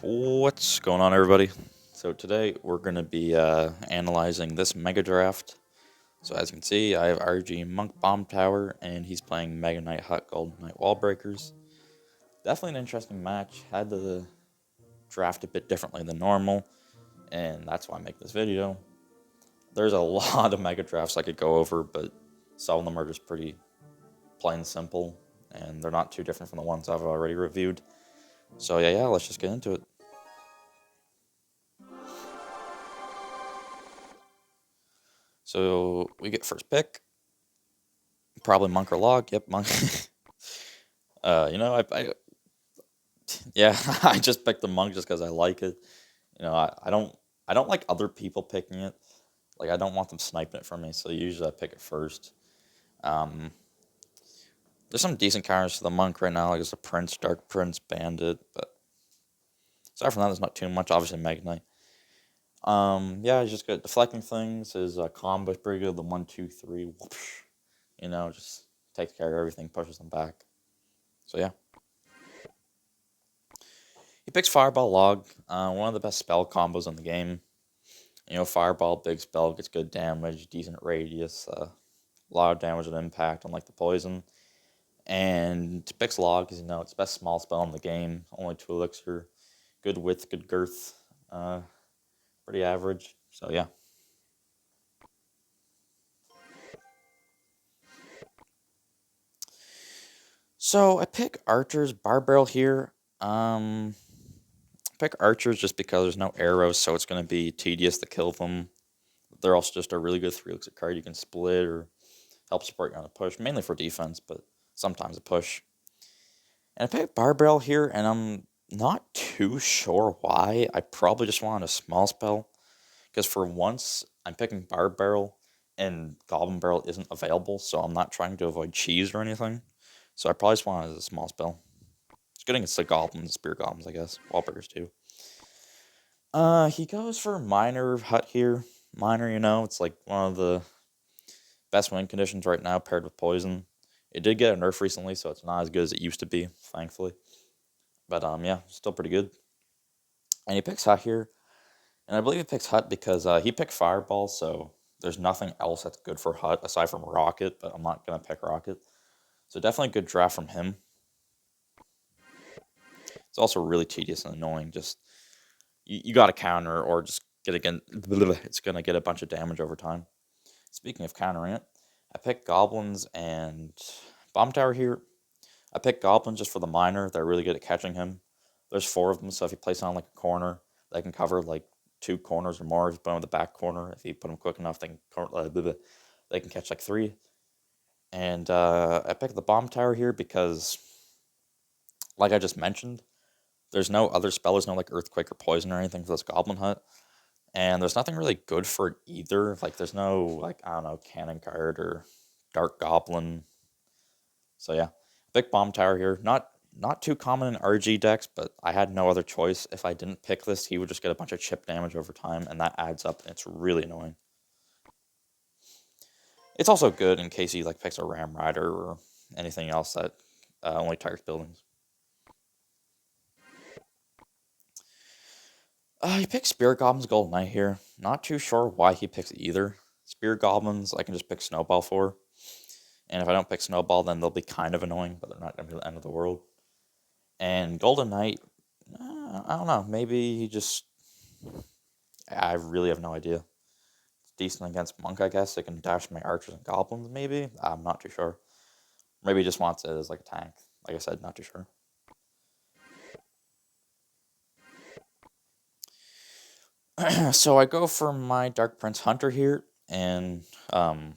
What's going on, everybody? So today we're going to be analyzing this Mega Draft. So as you can see, I have RG Monk Bomb Tower, and he's playing Mega Knight Hut Golden Knight Wall Breakers. Definitely an interesting match. Had to draft a bit differently than normal, and that's why I make this video. There's a lot of Mega Drafts I could go over, but some of them are just pretty plain and simple, and they're not too different from the ones I've already reviewed. So yeah, let's just get into it. So we get first pick. Probably Monk or Log. Yep, Monk. I yeah, I just picked the Monk just because I like it. I don't like other people picking it. Like I don't want them sniping it from me, so usually I pick it first. Um, there's some decent counters to the Monk right now, like it's a Prince, Dark Prince, Bandit, but aside from that, there's not too much. Obviously, Mega Knight. Yeah, he's just good at deflecting things. His combo's pretty good. The 1, 2, 3, whoosh, just takes care of everything, pushes them back. So yeah. He picks Fireball Log, one of the best spell combos in the game. Fireball, big spell, gets good damage, decent radius, a lot of damage and impact, unlike the poison. And picks Log because, it's the best small spell in the game, only 2 elixir, good width, good girth, pretty average, so yeah. So I pick Archer's Barbarrel here. Pick Archers just because there's no arrows, so it's going to be tedious to kill them. They're also just a really good 3 elixir card you can split or help support you on a push, mainly for defense, but sometimes a push. And I picked Barbarrel here, and I'm not too sure why. I probably just wanted a small spell, because for once, I'm picking Barbarrel, and Goblin Barrel isn't available, so I'm not trying to avoid cheese or anything. So I probably just wanted a small spell. It's good against the goblins, spear goblins, I guess. Wallbreakers too. He goes for Miner Hut here. Miner, it's like one of the best win conditions right now paired with Poison. It did get a nerf recently, so it's not as good as it used to be, thankfully. But yeah, still pretty good. And he picks Hut here, and I believe he picks Hut because he picked Fireball, so there's nothing else that's good for Hut aside from Rocket, but I'm not gonna pick Rocket. So definitely a good draft from him. It's also really tedious and annoying. Just you got to counter or just get again. It's gonna get a bunch of damage over time. Speaking of countering it, I picked Goblins and Bomb Tower here. I picked Goblins just for the Miner. They're really good at catching him. There's 4 of them, so if you place on like a corner, they can cover like 2 corners or more. If you put them in the back corner, if you put them quick enough, they can catch like 3. And I picked the Bomb Tower here because, like I just mentioned, there's no other spell. There's no like Earthquake or Poison or anything for this Goblin Hut. And there's nothing really good for it either. Like, there's no, like, I don't know, Cannon Card or Dark Goblin. So, yeah. Big Bomb Tower here. Not too common in RG decks, but I had no other choice. If I didn't pick this, he would just get a bunch of chip damage over time, and that adds up, and it's really annoying. It's also good in case he, like, picks a Ram Rider or anything else that only targets buildings. He picks Spirit Goblins Golden Knight here. Not too sure why he picks either. Spirit Goblins, I can just pick Snowball for. And if I don't pick Snowball, then they'll be kind of annoying, but they're not going to be the end of the world. And Golden Knight, I don't know. Maybe he just... I really have no idea. It's decent against Monk, I guess. It can dash my Archers and Goblins, maybe. I'm not too sure. Maybe he just wants it as like a tank. Like I said, not too sure. So I go for my Dark Prince Hunter here, and I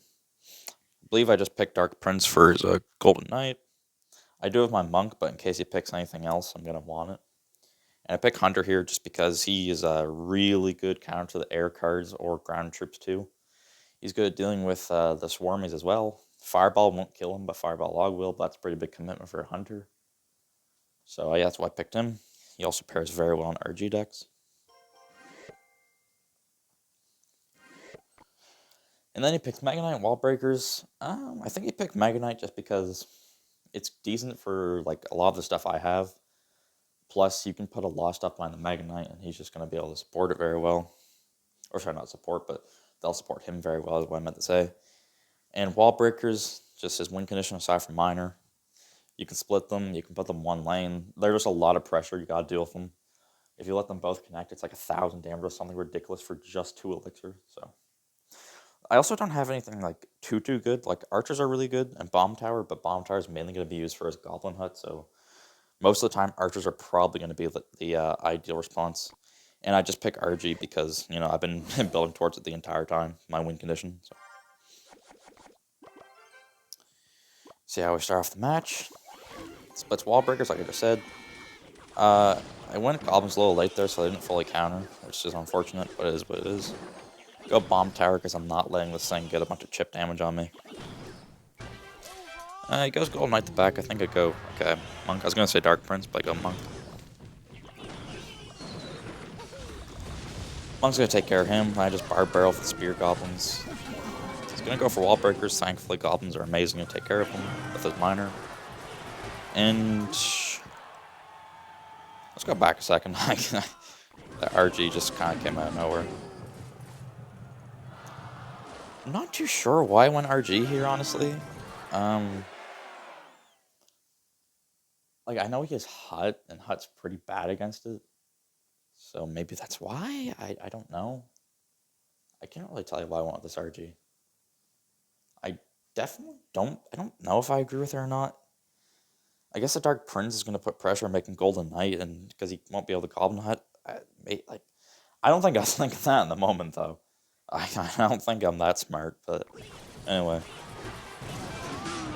believe I just picked Dark Prince for his Golden Knight. I do have my Monk, but in case he picks anything else, I'm going to want it. And I pick Hunter here just because he is a really good counter to the air cards or ground troops too. He's good at dealing with the Swarmies as well. Fireball won't kill him, but Fireball Log will, but that's a pretty big commitment for a Hunter. So yeah, that's why I picked him. He also pairs very well in RG decks. And then he picks Mega Knight Wall Breakers. I think he picked Mega Knight just because it's decent for like a lot of the stuff I have. Plus, you can put a lot of stuff behind the Mega Knight, and he's just going to be able to support it very well. Or sorry, not support, but they'll support him very well, is what I meant to say. And wall breakers, just his win condition aside from minor. You can split them, you can put them one lane. There's a lot of pressure you gotta deal with them. If you let them both connect, it's like 1,000 damage or something ridiculous for just 2 elixir. So I also don't have anything like too good. Like archers are really good and bomb tower, but bomb tower is mainly going to be used for his goblin hut. So most of the time, archers are probably going to be the ideal response. And I just pick RG because I've been building towards it the entire time. My win condition. So see how we start off the match. Splits wall breakers, like I just said. I went goblins a little late there, so I didn't fully counter, which is unfortunate, but it is what it is. Go bomb tower because I'm not letting this thing get a bunch of chip damage on me. He goes Golden Knight to back. I think I go, okay, Monk. I was going to say Dark Prince, but I go Monk. Monk's going to take care of him. I just Barb Barrel for the Spear Goblins. He's going to go for Wall Breakers. Thankfully, Goblins are amazing to take care of him with his Minor. And let's go back a second. That RG just kind of came out of nowhere. I'm not too sure why I went RG here, honestly. Like, I know he has Hut, and Hut's pretty bad against it. So maybe that's why? I don't know. I can't really tell you why I went with this RG. I definitely I don't know if I agree with her or not. I guess the Dark Prince is going to put pressure on making Golden Knight, and because he won't be able to Goblin Hut. I don't think I was thinking that in the moment, though. I don't think I'm that smart, but anyway.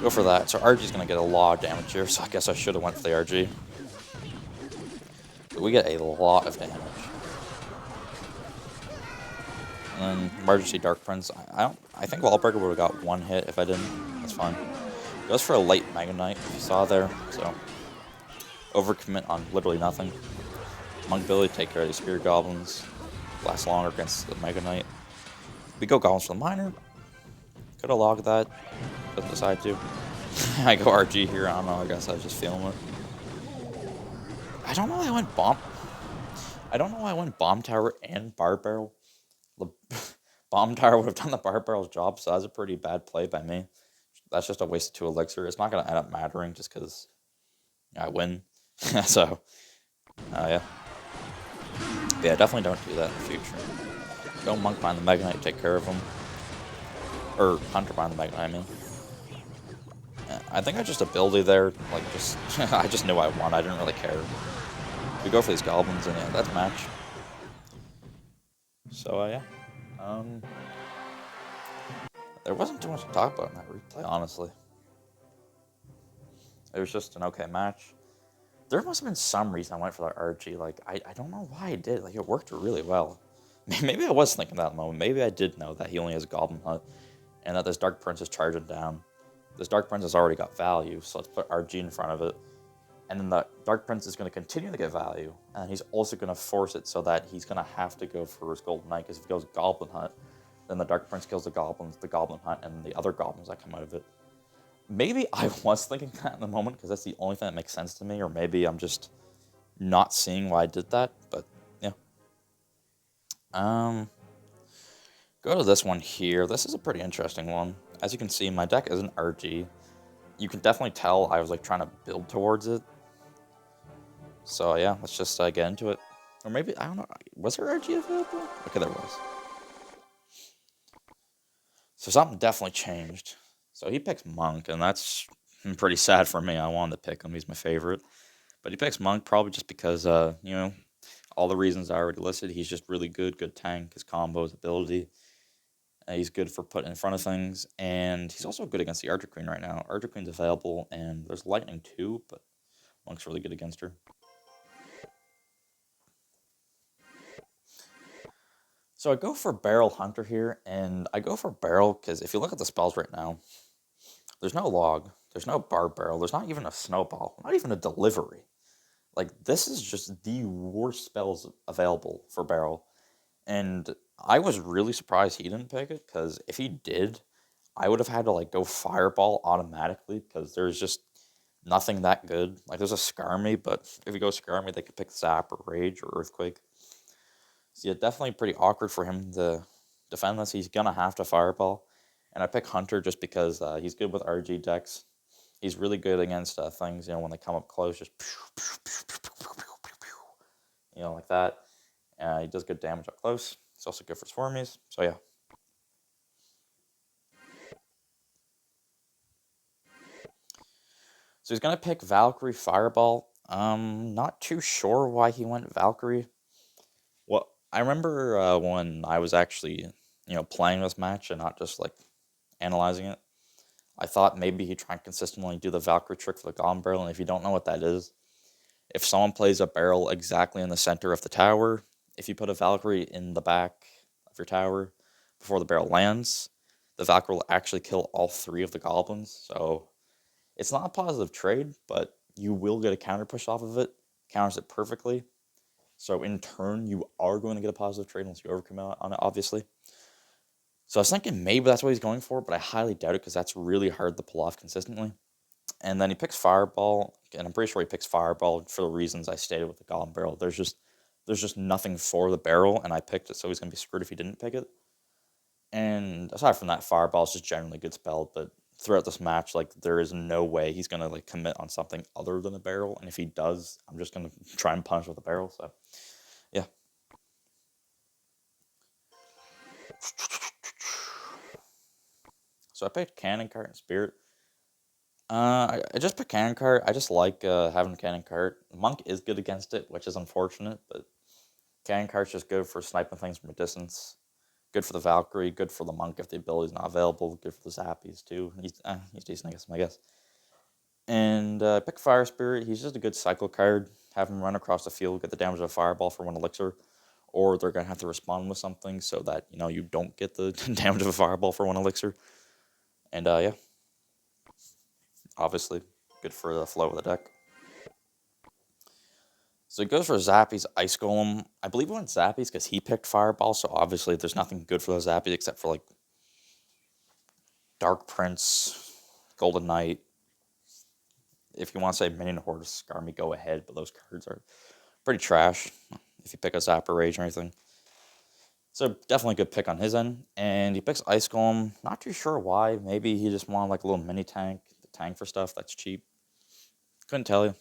Go for that. So RG's going to get a lot of damage here, so I guess I should have went for the RG. But we get a lot of damage. And then Emergency Dark Prince. I think Wallbreaker would have got one hit if I didn't. That's fine. Goes for a late Mega Knight, if you saw there. So overcommit on literally nothing. Monk ability take care of these Spear Goblins. Last longer against the Mega Knight. We go Goblins for the Minor. Could have logged that. Didn't decide to. I go RG here. I don't know. I guess I was just feeling it. I don't know why I went Bomb. I don't know why I went Bomb Tower and Barb Barrel. The Bomb Tower would have done the Barb Barrel's job, so that's a pretty bad play by me. That's just a waste of 2 elixir. It's not going to end up mattering just because I win. So, yeah. But yeah, definitely don't do that in the future. Go Monk behind the Mega Knight, take care of him. Or Hunter behind the Mega Knight, I mean. Yeah, I think I just ability there. Like, I just knew I won. I didn't really care. We go for these Goblins, and yeah, that's match. So, yeah. There wasn't too much to talk about in that replay, honestly. It was just an okay match. There must have been some reason I went for that RG. Like, I don't know why I did. Like, it worked really well. Maybe I was thinking that at the moment. Maybe I did know that he only has Goblin Hut, and that this Dark Prince is charging down. This Dark Prince has already got value, so let's put RG in front of it. And then the Dark Prince is going to continue to get value, and he's also going to force it so that he's going to have to go for his Golden Knight, because if he goes Goblin Hut, then the Dark Prince kills the Goblins, the Goblin Hut, and the other Goblins that come out of it. Maybe I was thinking that in the moment, because that's the only thing that makes sense to me, or maybe I'm just not seeing why I did that, but yeah. Go to this one here. This is a pretty interesting one. As you can see, my deck isn't RG. You can definitely tell I was like trying to build towards it. So yeah, let's just get into it. Or maybe, I don't know, was there RG available? Okay, there was. So something definitely changed. So he picks Monk, and that's pretty sad for me. I wanted to pick him. He's my favorite. But he picks Monk probably just because, all the reasons I already listed. He's just really good tank, his combo, his ability. He's good for putting in front of things, and he's also good against the Archer Queen right now. Archer Queen's available, and there's Lightning too, but Monk's really good against her. So I go for Barrel Hunter here, and I go for Barrel because if you look at the spells right now, there's no Log, there's no Barb Barrel, there's not even a Snowball, not even a Delivery. Like, this is just the worst spells available for Barrel. And I was really surprised he didn't pick it, because if he did, I would have had to, like, go Fireball automatically, because there's just nothing that good. Like there's a Skarmy, but if you go Skarmy, they could pick Zap or Rage or Earthquake. So yeah, definitely pretty awkward for him to defend this. He's gonna have to Fireball, and I pick Hunter just because he's good with RG decks. He's really good against things, when they come up close, just like that. He does good damage up close. He's also good for Swarmies. So yeah. So he's gonna pick Valkyrie Fireball. Not too sure why he went Valkyrie. Well, I remember when I was actually, playing this match and not just like analyzing it. I thought maybe he'd try and consistently do the Valkyrie trick for the Golem Barrel, and if you don't know what that is, if someone plays a barrel exactly in the center of the tower, if you put a Valkyrie in the back of your tower before the barrel lands, the Valkyrie will actually kill all three of the goblins. So it's not a positive trade, but you will get a counter push off of it. Counters it perfectly. So in turn, you are going to get a positive trade unless you overcommit on it, obviously. So I was thinking maybe that's what he's going for, but I highly doubt it because that's really hard to pull off consistently. And then he picks Fireball, and I'm pretty sure he picks Fireball for the reasons I stated with the Golem Barrel. There's just nothing for the barrel, and I picked it, so he's gonna be screwed if he didn't pick it. And aside from that, Fireball is just generally a good spell, but throughout this match, like there is no way he's gonna like commit on something other than a barrel, and if he does, I'm just gonna try and punish with a barrel. So yeah. So I picked Cannon Cart and Spirit. I just picked Cannon Cart. I just like having Cannon Cart. Monk is good against it, which is unfortunate, but Cannon Cart's just good for sniping things from a distance. Good for the Valkyrie, good for the Monk if the ability's not available, good for the Zappies too. He's decent, I guess. And pick Fire Spirit. He's just a good cycle card. Have him run across the field, get the damage of a Fireball for 1 elixir, or they're gonna have to respond with something so that you don't get the damage of a Fireball for 1 elixir. And yeah, obviously good for the flow of the deck. So it goes for Zappy's Ice Golem. I believe it went Zappy's because he picked Fireball, so obviously there's nothing good for those Zappies except for like Dark Prince, Golden Knight. If you want to say Minion Horse, Skarmy, go ahead, but those cards are pretty trash if you pick a Zapper Rage or anything. So definitely a good pick on his end. And he picks Ice Golem. Not too sure why. Maybe he just wanted like a little mini tank, the tank for stuff that's cheap. Couldn't tell you.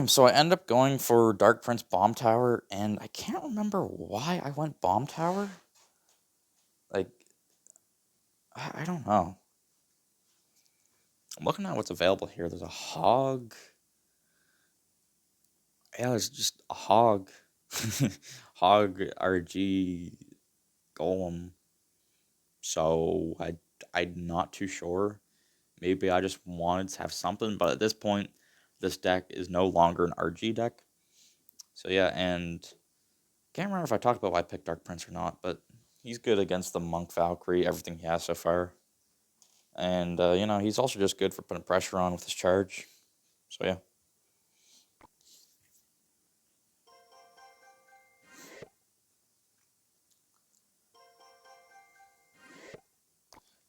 So I end up going for Dark Prince Bomb Tower, and I can't remember why I went Bomb Tower. Like, I don't know. I'm looking at what's available here. There's a Hog. Yeah, there's just a Hog. Hog RG Golem. So I'm not too sure. Maybe I just wanted to have something, but at this point, this deck is no longer an RG deck. So yeah, and can't remember if I talked about why I picked Dark Prince or not, but he's good against the Monk Valkyrie, everything he has so far. And, he's also just good for putting pressure on with his charge. So, yeah.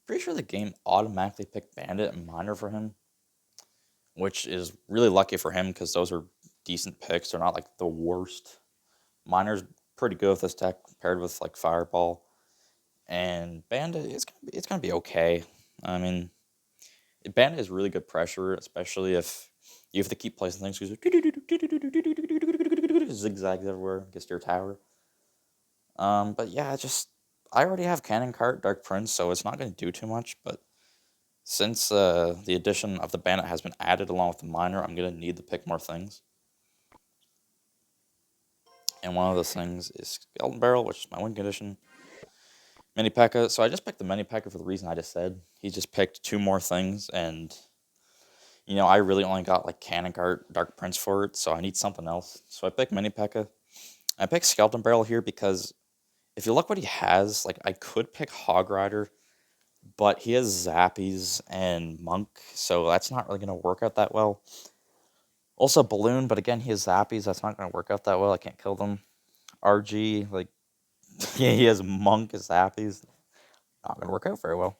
Pretty sure the game automatically picked Bandit and Miner for him, which is really lucky for him because those are decent picks. They're not, like, the worst. Miner's pretty good with this deck paired with, like, Fireball. And Bandit, it's gonna be okay. I mean, Bandit is really good pressure, especially if you have to keep placing things. Zigzags everywhere, gets to your tower. But yeah, I already have Cannon Cart, Dark Prince, so it's not going to do too much. But since the addition of the Bandit has been added along with the Miner, I'm going to need to pick more things. And one of those things is Skeleton Barrel, which is my win condition. Mini P.E.K.K.A. So I just picked the Mini P.E.K.K.A. for the reason I just said. He just picked 2 more things, and I really only got like Cannon Cart, Dark Prince for it, so I need something else. So I picked Mini P.E.K.K.A. I picked Skeleton Barrel here because if you look what he has, like I could pick Hog Rider, but he has Zappies and Monk, so that's not really going to work out that well. Also Balloon, but again, he has Zappies, that's not going to work out that well. I can't kill them. RG, like, yeah, he has Monk as Zappies. not going to work out very well.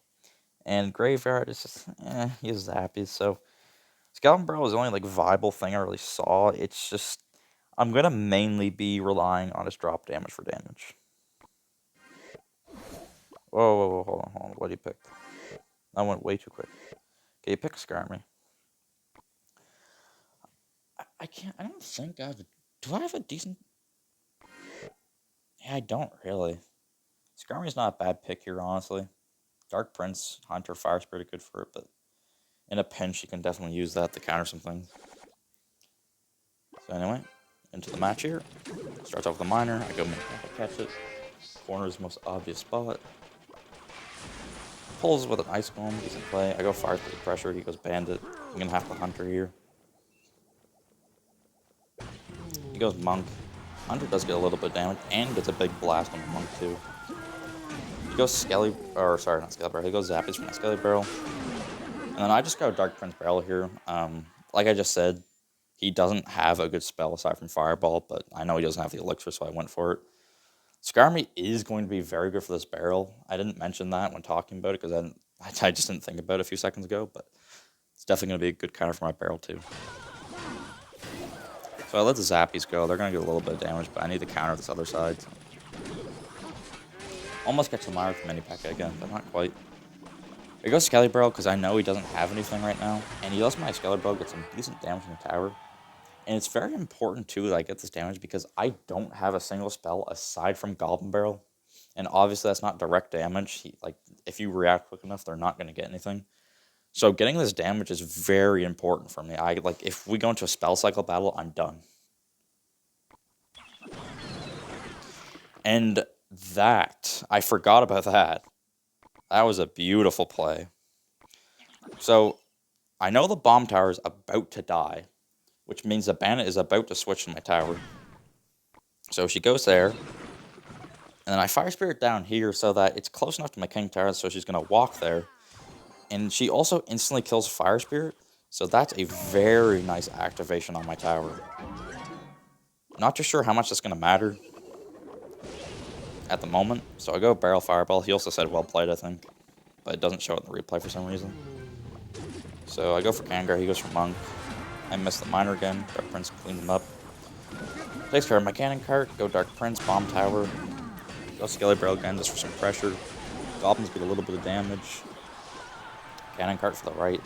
And Graveyard is just, he's zappy. So Skeleton Barrel is the only like viable thing I really saw. It's just I'm gonna mainly be relying on his drop damage for damage. Whoa, hold on. What do you pick? I went way too quick. Okay, you pick Skarmy. I can't. I don't think I have. Do I have a decent? Yeah, I don't really. Skarmy's not a bad pick here, honestly. Dark Prince, Hunter, Fire Spirit are good for it, but in a pinch, you can definitely use that to counter some things. So anyway, into the match here. Starts off with a Miner. I go catch it. Corner is the most obvious spot. Pulls with an Ice Golem, decent play. I go Fire Spirit Pressure. He goes Bandit. I'm gonna have to Hunter here. He goes Monk. Hunter does get a little bit of damage and gets a big blast on the Monk too. He goes Skelly, or sorry, not Skelly Barrel. He goes Zappies from that Skelly Barrel. And then I just go Dark Prince Barrel here. Like I just said, he doesn't have a good spell aside from Fireball, but I know he doesn't have the Elixir, so I went for it. Skarmy is going to be very good for this barrel. I didn't mention that when talking about it because I just didn't think about it a few seconds ago, but it's definitely going to be a good counter for my barrel too. So I let the Zappies go. They're going to get a little bit of damage, but I need to counter this other side. Almost gets the Mire with Mini P.E.K.K.A again, but not quite. I go Skelly Barrel because I know he doesn't have anything right now, and he lets my Skelly Barrel get some decent damage from the tower. And it's very important too that I get this damage because I don't have a single spell aside from Goblin Barrel. And obviously that's not direct damage. If you react quick enough, they're not going to get anything. So getting this damage is very important for me. If we go into a spell cycle battle, I'm done. And that, I forgot about that. That was a beautiful play. So I know the bomb tower is about to die, which means the bandit is about to switch to my tower. So she goes there, and then I Fire Spirit down here so that it's close enough to my King Tower, so she's going to walk there. And she also instantly kills Fire Spirit, so that's a very nice activation on my tower. Not too sure how much that's going to matter at the moment, so I go Barrel Fireball. He also said well played, I think, but it doesn't show it in the replay for some reason. So I go for Kangar, he goes for Monk. I miss the Miner again. Dark Prince cleans him up. Takes care of my Cannon Cart. Go Dark Prince, Bomb Tower. Go Skelly Barrel again just for some pressure. Goblins get a little bit of damage. Cannon Cart for the right.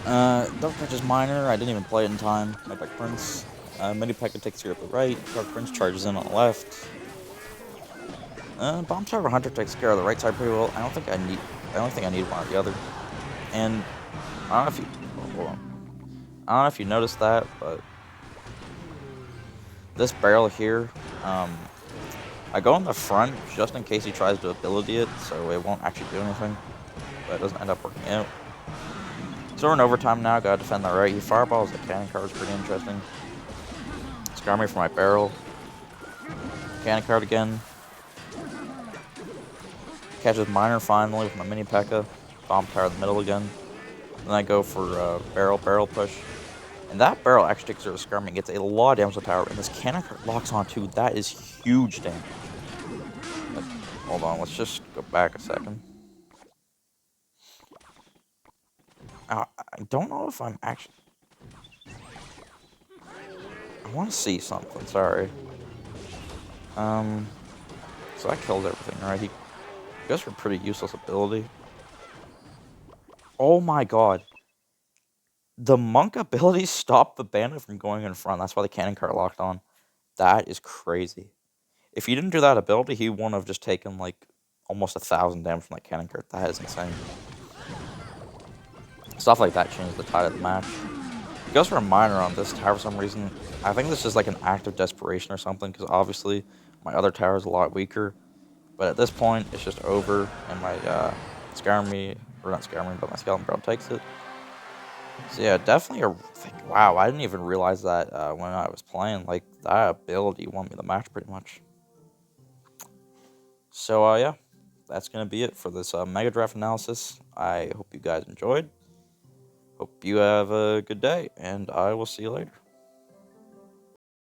Dark Prince is Miner. I didn't even play it in time. My Dark Prince. Mini P.E.K.K.A takes care of the right. Dark Prince charges in on the left. Bomb Tower Hunter takes care of the right side pretty well. I don't think I need one or the other. And I don't know if you noticed that, but this barrel here, I go in the front just in case he tries to ability it, so it won't actually do anything, but it doesn't end up working out. So we're in overtime now, gotta defend the right. He fireballs the Cannon Card, is pretty interesting. Skarmy for my barrel. Cannon Card again. Catches Miner finally with my Mini P.E.K.K.A. Bomb Tower in the middle again. Then I go for barrel push. And that barrel actually takes care of Skarmy and gets a lot of damage to the tower. And this Cannon Cart locks on too. That is huge damage. But, hold on, let's just go back a second. I don't know if I'm actually... I want to see something, sorry. So that kills everything, right? He goes for a pretty useless ability. Oh my god. The Monk ability stopped the bandit from going in front. That's why the Cannon Cart locked on. That is crazy. If he didn't do that ability, he wouldn't have just taken, like, almost 1,000 damage from that Cannon Cart. That is insane. Stuff like that changed the tide of the match. He goes for a Miner on this tower for some reason. I think this is like an act of desperation or something, because obviously my other tower is a lot weaker. But at this point, it's just over, and my Skarmy, or not Skarmy, but my Skeleton Barrel takes it. So yeah, definitely wow, I didn't even realize that when I was playing. Like, that ability won me the match pretty much. So yeah, that's going to be it for this Mega Draft analysis. I hope you guys enjoyed. Hope you have a good day, and I will see you later.